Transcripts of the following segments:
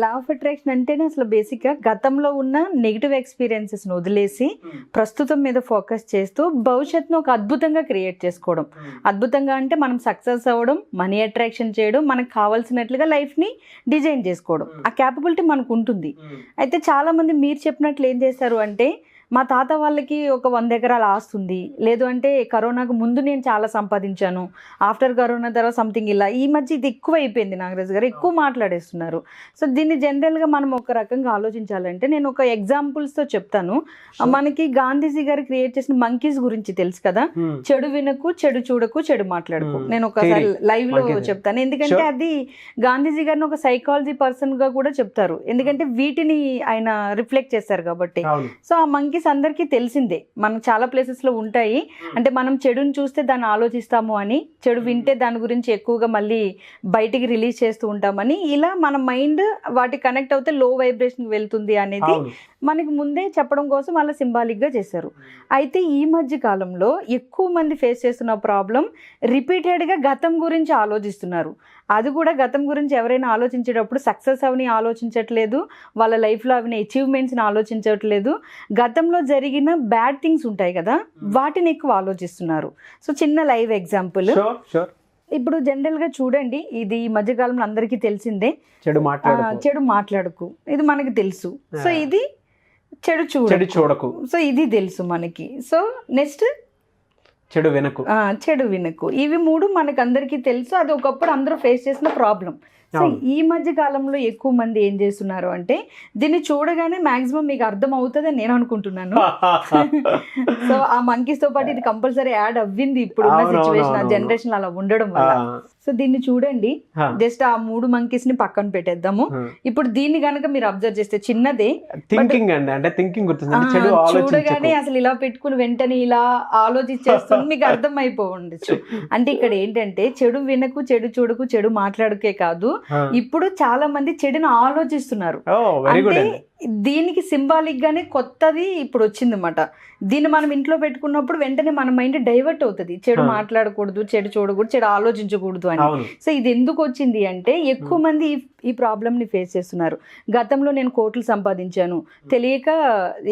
Law of attraction అంటేనే అసలు బేసిక్గా గతంలో ఉన్న నెగిటివ్ ఎక్స్పీరియన్సెస్ని వదిలేసి ప్రస్తుతం మీద ఫోకస్ చేస్తూ భవిష్యత్తును ఒక అద్భుతంగా క్రియేట్ చేసుకోవడం. అద్భుతంగా అంటే మనం సక్సెస్ అవ్వడం, మనీ అట్రాక్షన్ చేయడం, మనకు కావాల్సినట్లుగా లైఫ్ని డిజైన్ చేసుకోవడం. ఆ క్యాపబిలిటీ మనకు ఉంటుంది. అయితే చాలామంది మీరు చెప్పినట్లు ఏం చేస్తారు అంటే, మా తాత వాళ్ళకి ఒక 100 ఎకరాల ఆస్తి ఉంది, లేదు అంటే కరోనాకు ముందు నేను చాలా సంపాదించాను, ఆఫ్టర్ కరోనా తర్వాత సంథింగ్ ఇలా. ఈ మధ్య ఇది ఎక్కువ అయిపోయింది నాగరాజు గారు, ఎక్కువ మాట్లాడేస్తున్నారు. సో దీన్ని జనరల్గా మనం ఒక రకంగా ఆలోచించాలంటే నేను ఒక ఎగ్జాంపుల్స్తో చెప్తాను. మనకి గాంధీజీ గారు క్రియేట్ చేసిన మంకీస్ గురించి తెలుసు కదా, చెడు వినకు, చెడు చూడకు, చెడు మాట్లాడకు. నేను ఒకసారి లైవ్ లో చెప్తాను, ఎందుకంటే అది గాంధీజీ గారిని ఒక సైకాలజీ పర్సన్ గా కూడా చెప్తారు, ఎందుకంటే వీటిని ఆయన రిఫ్లెక్ట్ చేస్తారు కాబట్టి. సో ఆ మంకీ అందరికీ తెలిసిందే, మనకు చాలా ప్లేసెస్ లో ఉంటాయి. అంటే మనం చెడుని చూస్తే దాన్ని ఆలోచిస్తాము అని, చెడు వింటే దాని గురించి ఎక్కువగా మళ్ళీ బయటికి రిలీజ్ చేస్తూ ఉంటామని, ఇలా మన మైండ్ వాటి కనెక్ట్ అవుతే లో వైబ్రేషన్ వెళ్తుంది అనేది మనకి ముందే చెప్పడం కోసం అలా సింబాలిక్ గా చేశారు. అయితే ఈ మధ్య కాలంలో ఎక్కువ మంది ఫేస్ చేస్తున్న ప్రాబ్లం, రిపీటెడ్ గా గతం గురించి ఆలోచిస్తున్నారు. అది కూడా గతం గురించి ఎవరైనా ఆలోచించేటప్పుడు సక్సెస్ అవని ఆలోచించట్లేదు, వాళ్ళ లైఫ్లో అవిన అచీవ్మెంట్స్ని ఆలోచించట్లేదు, గతంలో జరిగిన బ్యాడ్ థింగ్స్ ఉంటాయి కదా వాటిని ఎక్కువ ఆలోచిస్తున్నారు. సో చిన్న లైవ్ ఎగ్జాంపుల్, ఇప్పుడు జనరల్గా చూడండి, ఇది ఈ మధ్యకాలంలో అందరికీ తెలిసిందే, చెడు మాట్లాడకు, ఇది మనకి తెలుసు. సో ఇది చెడు చూడకు, సో ఇది తెలుసు మనకి. సో నెక్స్ట్ చెడు వినకు, ఇవి 3 మనకు అందరికీ తెలుసు. అది ఒకప్పుడు అందరూ ఫేస్ చేసిన ప్రాబ్లం. సో ఈ మధ్య కాలంలో ఎక్కువ మంది ఏం చేస్తున్నారు అంటే, దీన్ని చూడగానే మాక్సిమం మీకు అర్థం అవుతుందని నేను అనుకుంటున్నాను. సో ఆ మంకీస్ తో పాటు ఇది కంపల్సరీ యాడ్ అవ్వింది ఇప్పుడున్న సిచ్యువేషన్, ఆ జనరేషన్ అలా ఉండడం వల్ల. సో దీన్ని చూడండి, జస్ట్ ఆ 3 మంకీస్ ని పక్కన పెట్టేద్దాము. ఇప్పుడు దీన్ని గనక మీరు అబ్జర్వ్ చేస్తే చిన్నదే, చూడగానే అసలు ఇలా పెట్టుకుని వెంటనే ఇలా ఆలోచించేస్తుంది, మీకు అర్థం అయిపోవచ్చు. అంటే ఇక్కడ ఏంటంటే, చెడు వినకు, చెడు చూడకు, చెడు మాట్లాడుకే కాదు, ఇప్పుడు చాలా మంది చెడును ఆలోచిస్తున్నారు. అంటే దీనికి సింబాలిక్ గానే కొత్తది ఇప్పుడు వచ్చిందన్నమాట. దీన్ని మనం ఇంట్లో పెట్టుకున్నప్పుడు వెంటనే మన మైండ్ డైవర్ట్ అవుతుంది, చెడు మాట్లాడకూడదు, చెడు చూడకూడదు, చెడు ఆలోచించకూడదు అని. సో ఇది ఎందుకు వచ్చింది అంటే, ఎక్కువ మంది ఈ ప్రాబ్లమ్ని ఫేస్ చేస్తున్నారు. గతంలో నేను కోట్లు సంపాదించాను, తెలియక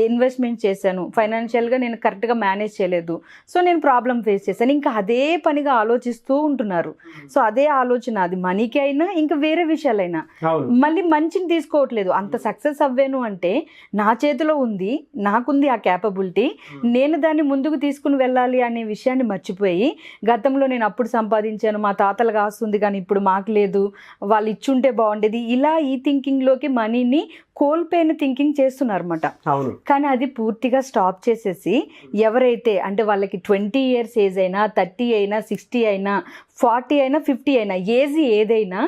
ఇన్వెస్ట్మెంట్ చేశాను, ఫైనాన్షియల్గా నేను కరెక్ట్గా మేనేజ్ చేయలేదు, సో నేను ప్రాబ్లం ఫేస్ చేశాను, ఇంకా అదే పనిగా ఆలోచిస్తూ ఉంటున్నారు. సో అదే ఆలోచన, అది మనీకి అయినా ఇంకా వేరే విషయాలైనా, మళ్ళీ మంచిని తీసుకోవట్లేదు. అంత సక్సెస్ అవ్వాను అంటే నా చేతిలో ఉంది, నాకుంది ఆ క్యాపబిలిటీ, నేను దాన్ని ముందుకు తీసుకుని వెళ్ళాలి అనే విషయాన్ని మర్చిపోయి, గతంలో నేను అప్పుడు సంపాదించాను, మా తాతలకు ఆస్తుంది కానీ ఇప్పుడు మాకు లేదు, వాళ్ళు ఇచ్చుంటే బాగుండేది, ఇలా ఈ థింకింగ్లోకి మనీని కోల్పోయిన థింకింగ్ చేస్తున్నారు అన్నమాట. కానీ అది పూర్తిగా స్టాప్ చేసేసి, ఎవరైతే అంటే వాళ్ళకి 20 years ఏజ్ అయినా, 30 అయినా, 60 అయినా, 40 అయినా, 50 అయినా, ఏజ్ ఏదైనా,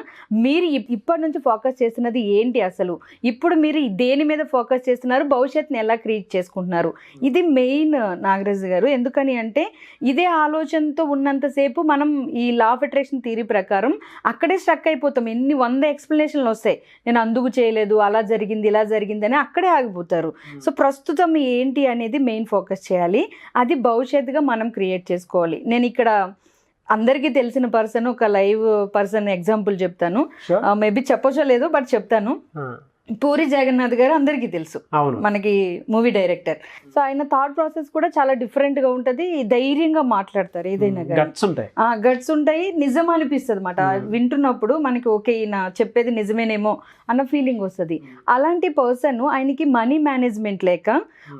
మీరు ఇప్పటి నుంచి ఫోకస్ చేస్తున్నది ఏంటి, అసలు ఇప్పుడు మీరు దేని మీద ఫోకస్ చేస్తున్నారు, భవిష్యత్తుని ఎలా క్రియేట్ చేసుకుంటున్నారు, ఇది మెయిన్ నాగరాజు గారు. ఎందుకని అంటే, ఇదే ఆలోచనతో ఉన్నంతసేపు మనం ఈ లా ఆఫ్ అట్రాక్షన్ థియరీ ప్రకారం అక్కడే స్ట్రక్ అయిపోతాం. ఎన్ని 100 ఎక్స్ప్లెనేషన్లు వస్తాయి, నేను అందుకు చేయలేదు, అలా జరిగింది, ఇలా జరిగిందని అక్కడే ఆగిపోతారు. సో ప్రస్తుతం ఏంటి అనేది మెయిన్ ఫోకస్ చేయాలి, అది భవిష్యత్తుగా మనం క్రియేట్ చేసుకోవాలి. నేను ఇక్కడ అందరికీ తెలిసిన పర్సన్, ఒక లైవ్ పర్సన్ ఎగ్జాంపుల్ చెప్తాను, మేబీ చెప్పొచ్చో లేదో బట్ చెప్తాను. పూరి జగన్నాథ్ గారు అందరికీ తెలుసు, మనకి మూవీ డైరెక్టర్. సో ఆయన థాట్ ప్రాసెస్ కూడా చాలా డిఫరెంట్ గా ఉంటది, ధైర్యంగా మాట్లాడతారు, ఏదైనా గట్స్ ఉంటాయి, నిజం అనిపిస్తుంది అన్నమాట. వింటున్నప్పుడు మనకి ఓకే ఈయన చెప్పేది నిజమేనేమో అన్న ఫీలింగ్ వస్తుంది. అలాంటి పర్సన్, ఆయనకి మనీ మేనేజ్మెంట్ లేక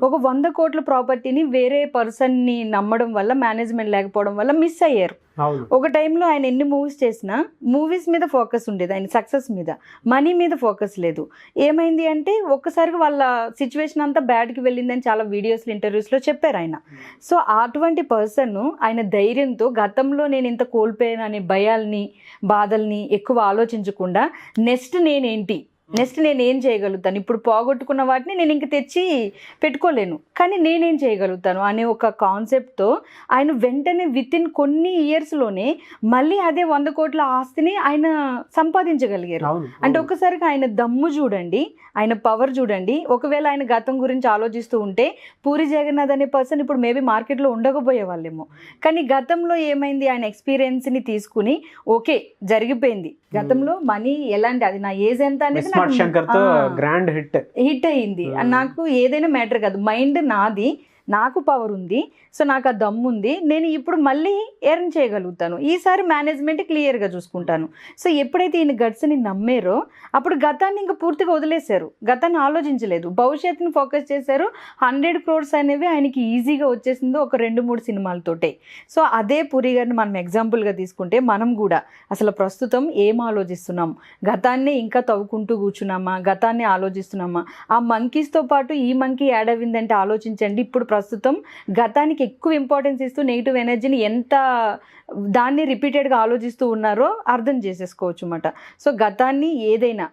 ఒక 100 కోట్ల ప్రాపర్టీని వేరే పర్సన్ ని నమ్మడం వల్ల, మేనేజ్మెంట్ లేకపోవడం వల్ల మిస్ అయ్యారు. ఒక టైంలో ఆయన ఎన్ని మూవీస్ చేసినా మూవీస్ మీద ఫోకస్ ఉండేది, ఆయన సక్సెస్ మీద, మనీ మీద ఫోకస్ లేదు. ఏమైంది అంటే ఒక్కసారిగా వాళ్ళ సిచ్యువేషన్ అంతా బ్యాడ్కి వెళ్ళిందని చాలా వీడియోస్లో, ఇంటర్వ్యూస్లో చెప్పారు ఆయన. సో అటువంటి పర్సన్ ఆయన ధైర్యంతో, గతంలో నేను ఇంత కోల్పోయాను అనే భయాల్ని, బాధల్ని ఎక్కువ ఆలోచించకుండా, నెక్స్ట్ నేనేంటి, నెక్స్ట్ నేను ఏం చేయగలుగుతాను, ఇప్పుడు పోగొట్టుకున్న వాటిని నేను ఇంక తెచ్చి పెట్టుకోలేను, కానీ నేనేం చేయగలుగుతాను అనే ఒక కాన్సెప్ట్తో ఆయన వెంటనే వితిన్ కొన్ని ఇయర్స్లోనే మళ్ళీ అదే 100 కోట్ల ఆస్తిని ఆయన సంపాదించగలిగారు. అంటే ఒక్కసారిగా ఆయన దమ్ము చూడండి, ఆయన పవర్ చూడండి. ఒకవేళ ఆయన గతం గురించి ఆలోచిస్తూ ఉంటే పూరి జగన్నాథ్ అనే పర్సన్ ఇప్పుడు మేబీ మార్కెట్లో ఉండకపోయే వాళ్ళేమో. కానీ గతంలో ఏమైంది, ఆయన ఎక్స్పీరియన్స్ని తీసుకుని ఓకే జరిగిపోయింది, గతంలో మనీ ఎలాంటి, అది నా ఏజ్ ఎంత అనేది స్మార్ట్ శంకర్ తో గ్రాండ్ హిట్ అయింది. నాకు ఏదైనా మ్యాటర్ కాదు, మైండ్ నాది, నాకు పవర్ ఉంది, సో నాకు ఆ దమ్ము ఉంది, నేను ఇప్పుడు మళ్ళీ ఎర్న్ చేయగలుగుతాను, ఈసారి మేనేజ్మెంట్ క్లియర్గా చూసుకుంటాను. సో ఎప్పుడైతే ఈయన గట్స్ని నమ్మారో అప్పుడు గతాన్ని ఇంకా పూర్తిగా వదిలేశారు, గతాన్ని ఆలోచించలేదు, భవిష్యత్తుని ఫోకస్ చేశారు. 100 crores అనేవి ఆయనకి ఈజీగా వచ్చేసిందో ఒక 2-3 సినిమాలతోటే. సో అదే పూరి గారిని మనం ఎగ్జాంపుల్గా తీసుకుంటే మనం కూడా అసలు ప్రస్తుతం ఏం ఆలోచిస్తున్నాం, గతాన్ని ఇంకా తవ్వుకుంటూ కూర్చున్నామా, గతాన్ని ఆలోచిస్తున్నామా, ఆ మంకీస్తో పాటు ఈ మంకీ యాడ్ అవ్విందంటే ఆలోచించండి. ఇప్పుడు ప్రస్తుతం గతానికి ఎక్కువ ఇంపార్టెన్స్ ఇస్తూ నెగిటివ్ ఎనర్జీని ఎంత దాన్ని రిపీటెడ్గా ఆలోచిస్తూ ఉన్నారో అర్థం చేసేసుకోవచ్చు అన్నమాట. సో గతాన్ని ఏదైనా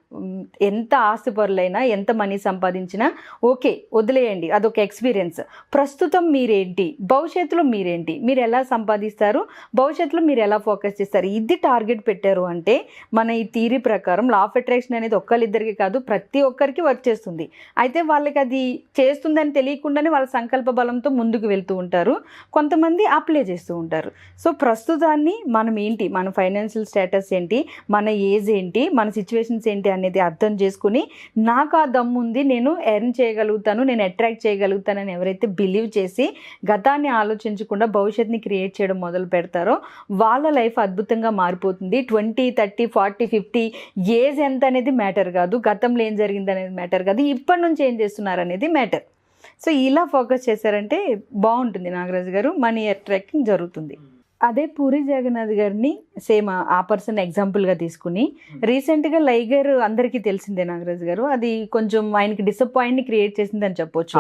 ఎంత ఆస్తిపరులైనా ఎంత మనీ సంపాదించినా ఓకే వదిలేయండి, అదొక ఎక్స్పీరియన్స్. ప్రస్తుతం మీరేంటి, భవిష్యత్తులో మీరేంటి, మీరు ఎలా సంపాదిస్తారు, భవిష్యత్తులో మీరు ఎలా ఫోకస్ చేస్తారు, ఇది టార్గెట్ పెట్టారు అంటే మన ఈ థియరీ ప్రకారం లా ఆఫ్ అట్రాక్షన్ అనేది ఒక్కరిద్దరికి కాదు ప్రతి ఒక్కరికి వర్క్ చేస్తుంది. అయితే వాళ్ళకి అది చేస్తుందని తెలియకుండానే వాళ్ళ సంకల్ప బలంతో ముందుకు వెళ్తూ ఉంటారు, కొంతమంది అప్లై చేస్తూ ఉంటారు. సో ప్రస్తుతాన్ని మనం ఏంటి, మన ఫైనాన్షియల్ స్టేటస్ ఏంటి, మన ఏజ్ ఏంటి, మన సిచ్యువేషన్స్ ఏంటి అనేది అర్థం చేసుకుని నాకు ఆ దమ్ము ఉంది, నేను ఎర్న్ చేయగలుగుతాను, నేను అట్రాక్ట్ చేయగలుగుతానని ఎవరైతే బిలీవ్ చేసి గతాన్ని ఆలోచించకుండా భవిష్యత్తుని క్రియేట్ చేయడం మొదలు పెడతారో వాళ్ళ లైఫ్ అద్భుతంగా మారిపోతుంది. 20, 30, 40, 50 ఏజ్ ఎంత అనేది మ్యాటర్ కాదు, గతంలో ఏం జరిగింది అనేది మ్యాటర్ కాదు, ఇప్పటి నుంచి ఏం చేస్తున్నారు అనేది మ్యాటర్. సో ఇలా ఫోకస్ చేశారంటే బాగుంటుంది నాగరాజు గారు, మనీ అట్రాక్టింగ్ జరుగుతుంది. అదే పూరి జగన్నాథ్ గారిని సేమ్ ఆ పర్సన్ ఎగ్జాంపుల్గా తీసుకుని రీసెంట్గా లైగర్ అందరికీ తెలిసిందే నాగరాజు గారు, అది కొంచెం ఆయనకి డిసప్పాయింట్ని క్రియేట్ చేసిందని చెప్పొచ్చు.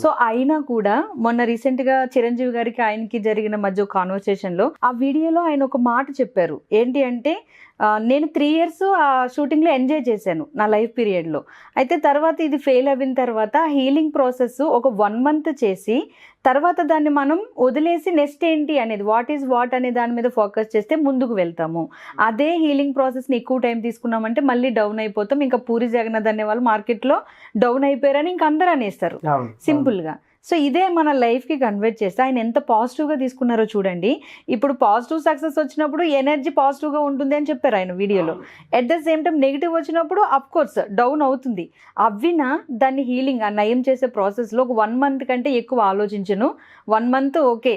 సో అయినా కూడా మొన్న రీసెంట్గా చిరంజీవి గారికి ఆయనకి జరిగిన మధ్య కాన్వర్సేషన్లో ఆ వీడియోలో ఆయన ఒక మాట చెప్పారు. ఏంటి అంటే నేను 3 years ఆ షూటింగ్లో ఎంజాయ్ చేశాను నా లైఫ్ పీరియడ్లో, అయితే తర్వాత ఇది ఫెయిల్ అయిన తర్వాత హీలింగ్ ప్రాసెస్ ఒక 1 month చేసి తర్వాత దాన్ని మనం వదిలేసి నెక్స్ట్ ఏంటి అనేది వాట్ ఈజ్ వాట్ అనే దాని మీద ఫోకస్ చేస్తే ముందుకు వెళ్తాము. అదే హీలింగ్ ప్రాసెస్ని ఎక్కువ టైం తీసుకున్నామంటే మళ్ళీ డౌన్ అయిపోతాం. ఇంకా పూరి జగన్నాథ్ అనే వాళ్ళు మార్కెట్లో డౌన్ అయిపోయారని ఇంక అందరూ అనేస్తారు సింపుల్గా. సో ఇదే మన లైఫ్కి కన్వర్ట్ చేస్తే ఆయన ఎంత పాజిటివ్గా తీసుకున్నారో చూడండి. ఇప్పుడు పాజిటివ్ సక్సెస్ వచ్చినప్పుడు ఎనర్జీ పాజిటివ్గా ఉంటుంది అని చెప్పారు ఆయన వీడియోలో. At the same time negative వచ్చినప్పుడు అఫ్కోర్స్ డౌన్ అవుతుంది. అవినా దాన్ని హీలింగ్ ఆ నయం చేసే ప్రాసెస్లో ఒక 1 month కంటే ఎక్కువ ఆలోచించను. 1 month ఓకే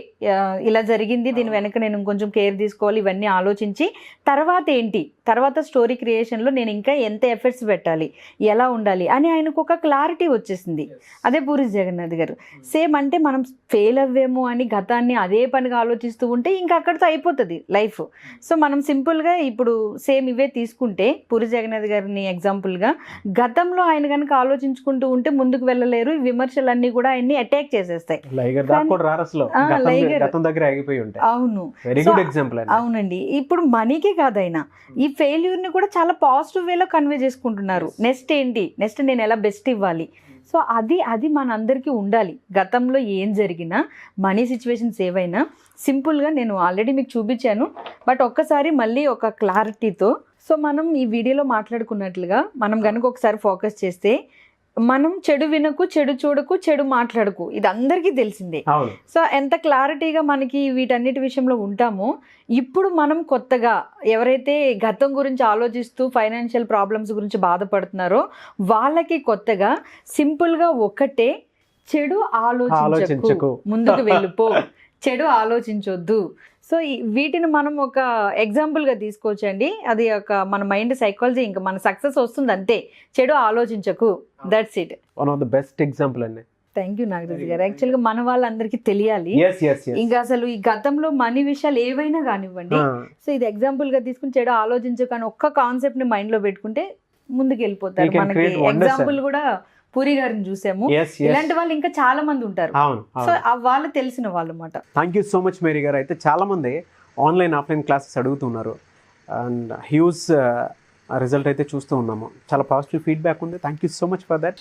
ఇలా జరిగింది, దీని వెనక నేను కొంచెం కేర్ తీసుకోవాలి, ఇవన్నీ ఆలోచించి తర్వాత ఏంటి, తర్వాత స్టోరీ క్రియేషన్లో నేను ఇంకా ఎంత ఎఫర్ట్స్ పెట్టాలి, ఎలా ఉండాలి అని ఆయనకు ఒక క్లారిటీ వచ్చేసింది. అదే పూరి జగన్నాథ్ గారు. సేమ్ అంటే మనం ఫెయిల్ అవ్వేమో అని గతాన్ని అదే పనిగా ఆలోచిస్తూ ఉంటే ఇంకా అక్కడితో అయిపోతుంది లైఫ్. సో మనం సింపుల్గా ఇప్పుడు సేమ్ ఇవే తీసుకుంటే పూరి జగన్నాథ్ గారిని ఎగ్జాంపుల్గా గతంలో ఆయన కనుక ఆలోచించుకుంటూ ఉంటే ముందుకు వెళ్ళలేరు, విమర్శలన్నీ కూడా ఆయన్ని అటాక్ చేసేస్తాయి. అవును, అవునండి. ఇప్పుడు మనీకి కాదైనా ఈ ఫెయిల్యూర్ని కూడా చాలా పాజిటివ్ వేలో కన్వే చేసుకుంటున్నారు. నెక్స్ట్ ఏంటి, నెక్స్ట్ నేను ఎలా బెస్ట్ ఇవ్వాలి. సో అది మనందరికీ ఉండాలి. గతంలో ఏం జరిగినా మనీ సిచ్యువేషన్స్ ఏవైనా సింపుల్గా నేను ఆల్రెడీ మీకు చూపించాను, బట్ ఒక్కసారి మళ్ళీ ఒక క్లారిటీతో. సో మనం ఈ వీడియోలో మాట్లాడుకున్నట్లుగా మనం కనుక ఒకసారి ఫోకస్ చేస్తే మనం చెడు వినకు, చెడు చూడకు, చెడు మాట్లాడకు, ఇది అందరికీ తెలిసిందే. సో ఎంత క్లారిటీగా మనకి వీటన్నిటి విషయంలో ఉంటామో ఇప్పుడు మనం కొత్తగా ఎవరైతే గతం గురించి ఆలోచిస్తూ ఫైనాన్షియల్ ప్రాబ్లమ్స్ గురించి బాధపడుతున్నారో వాళ్ళకి కొత్తగా సింపుల్గా ఒకటే, చెడు ఆలోచించకు, ముందుకు వెళ్ళిపో, చెడు ఆలోచించొద్దు. సో వీటిని మనం ఒక ఎగ్జాంపుల్గా తీసుకోవచ్చండి. అది ఒక మన మైండ్ సైకాలజీ, ఇంకా మన సక్సెస్ వస్తుంది అంతే, చెడు ఆలోచించకు, that's it. One of the best example అండి. Thank you Nagaraju garu. యాక్చువల్గా మన వాళ్ళందరికీ తెలియాలి. ఇంకా అసలు ఈ గతంలో మనీ విషయాలు ఏవైనా కానివ్వండి, సో ఇది ఎగ్జాంపుల్గా తీసుకుని చెడు ఆలోచించకు అని ఒక్క కాన్సెప్ట్ని మైండ్లో పెట్టుకుంటే ముందుకు వెళ్ళిపోతారు. మనకి ఎగ్జాంపుల్ కూడా పూరి గారిని చూసాము, ఇలాంటి వాళ్ళు ఇంకా చాలా మంది ఉంటారు. సో వాళ్ళు తెలిసిన వాళ్ళు అన్నమాట. Thank you so much Mary గారు. అయితే చాలా మంది ఆన్లైన్ ఆఫ్లైన్ క్లాసెస్ అడుగుతున్నారు అండ్ హ్యూజ్ రిజల్ట్ అయితే చూస్తూ ఉన్నాము. చాలా పాజిటివ్ ఫీడ్బ్యాక్ ఉంది. Thank you so much for that.